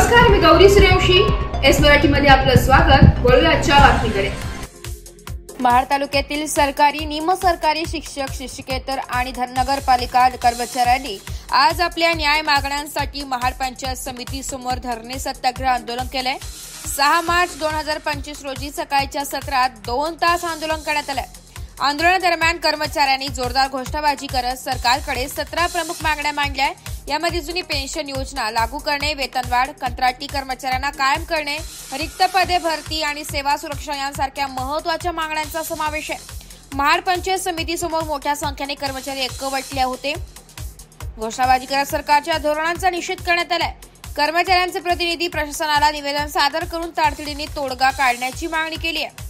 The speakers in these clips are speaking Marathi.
नमस्कार, मी गौरी सूर्यवंशी. एस मराठी मध्ये आपलं स्वागत. वळूया आजच्या बातमीकडे. महाड तालुक्यातील सरकारी, निमसरकारी शिक्षक, शिक्षकेतर आणि नगरपालिका कर्मचाऱ्यांनी आज आपल्या न्याय मागण्यांसाठी महाड पंचायत समिती समोर धरणे सत्याग्रह आंदोलन केले. 6 मार्च 2025 रोजी सकाळच्या सत्रात 2 तास आंदोलन करण्यात आले. आंदोलनादरम्यान कर्मचाऱ्यांनी जोरदार घोषणाबाजी करत सरकारकडे 17 प्रमुख मागण्या मांडल्या. यामध्ये जुनी पेन्शन योजना लागू करणे, वेतनवाढ, कंत्राटी कर्मचाऱ्यांना कायम करणे, रिक्त पदे भरती आणि सेवा सुरक्षा यांसारख्या महत्वाच्या मागण्यांचा समावेश आहे. महाड पंचायत समिती समोर मोठ्या संख्येने कर्मचारी एकवटले होते. घोषणाबाजी करत सरकारच्या धोरणांचा निषेध करण्यात आलाय. कर्मचाऱ्यांचे प्रतिनिधी प्रशासनाला निवेदन सादर करून तातडीने तोडगा काढण्याची मागणी केली आहे.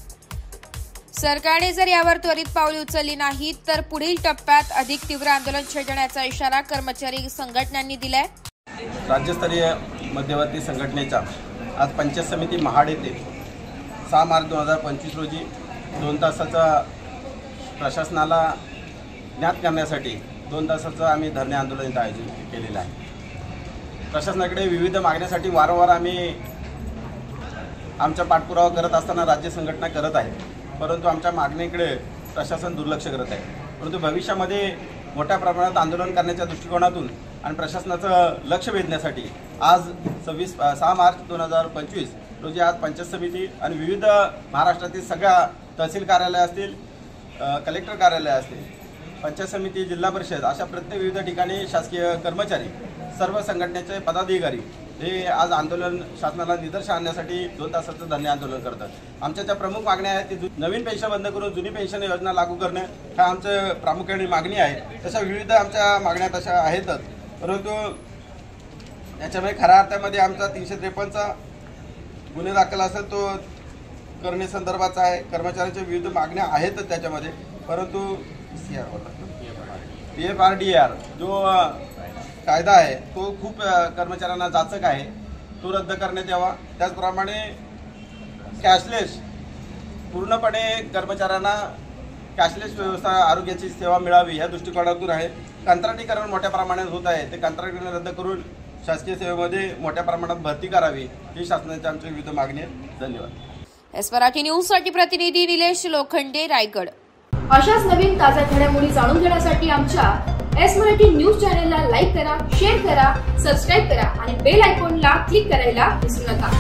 सरकारने जर यावर त्वरित पावले उचलली नाही तर पुढील टप्प्यात अधिक तीव्र आंदोलन छेडण्याचा इशारा कर्मचारी संघटनांनी दिलाय. राज्यस्तरीय मध्यवर्ती संघटनेच्या आज पंचायत समिती महाड येथे 6 मार्च 2025 रोजी 2 तासाचा प्रशासनाला ज्ञात करण्यासाठी 2 तासाचं आम्ही धरणे आंदोलन आयोजित केलेलं आहे. प्रशासनाकडे विविध मागण्यासाठी वारंवार आम्ही आमचा पाठपुरावा करत असताना राज्य संघटना करत आहे, परंतु आमच्या मागणीकडे प्रशासन दुर्लक्ष करत आहे. परंतु भविष्यामध्ये मोठ्या प्रमाणात आंदोलन करण्याच्या दृष्टिकोनातून आणि प्रशासनाचं लक्ष वेधण्यासाठी आज 6 मार्च 2025 रोजी आज पंचायत समिती आणि विविध महाराष्ट्रातील सगळ्या तहसील कार्यालय असतील, कलेक्टर कार्यालय असतील, पंचायत समिती, जिल्हा परिषद अशा प्रत्येक विविध ठिकाणी शासकीय कर्मचारी, सर्व संघटनेचे पदाधिकारी हे आज आंदोलन शासनाला निदर्शन आणण्यासाठी 2 तासाचं धरणे आंदोलन करतात. आमच्या ज्या प्रमुख मागण्या आहेत ती नवीन पेन्शन बंद करून जुनी पेन्शन योजना लागू करणे हा आमचं प्रामुख्याने मागणी आहे. तशा विविध आमच्या मागण्या तशा आहेतच, परंतु याच्यामध्ये खऱ्या अर्थामध्ये आमचा 353चा गुन्हे दाखल असेल तो करण्यासंदर्भाचा आहे. कर्मचाऱ्यांच्या विविध मागण्या आहेतच त्याच्यामध्ये, परंतु PFRDR जो कायदा आहे तो खूप कर्मचाऱ्यांना जाचक आहे, तो रद्द करण्यात यावा. त्याचप्रमाणे कॅशलेस पूर्णपणे कर्मचाऱ्यांना कॅशलेस व्यवस्था, आरोग्याची सेवा मिळावी या दृष्टिकोनातून आहे. कंत्राटीकरण मोठ्या प्रमाणात होत आहे, ते कंत्राटीकरण रद्द करून शासकीय सेवेमध्ये मोठ्या प्रमाणात भरती करावी ही शासनाची आमची विविध मागणी आहे. धन्यवाद. एस मराठी न्यूजसाठी प्रतिनिधी निलेश लोखंडे, रायगड. अशाच नवीन ताज्या घडामोडी जाणून घेण्यासाठी आमच्या एस मराठी न्यूज चॅनेलला लाईक करा, शेअर करा, सबस्क्राईब करा आणि बेल आयकॉनला क्लिक करायला विसरू नका.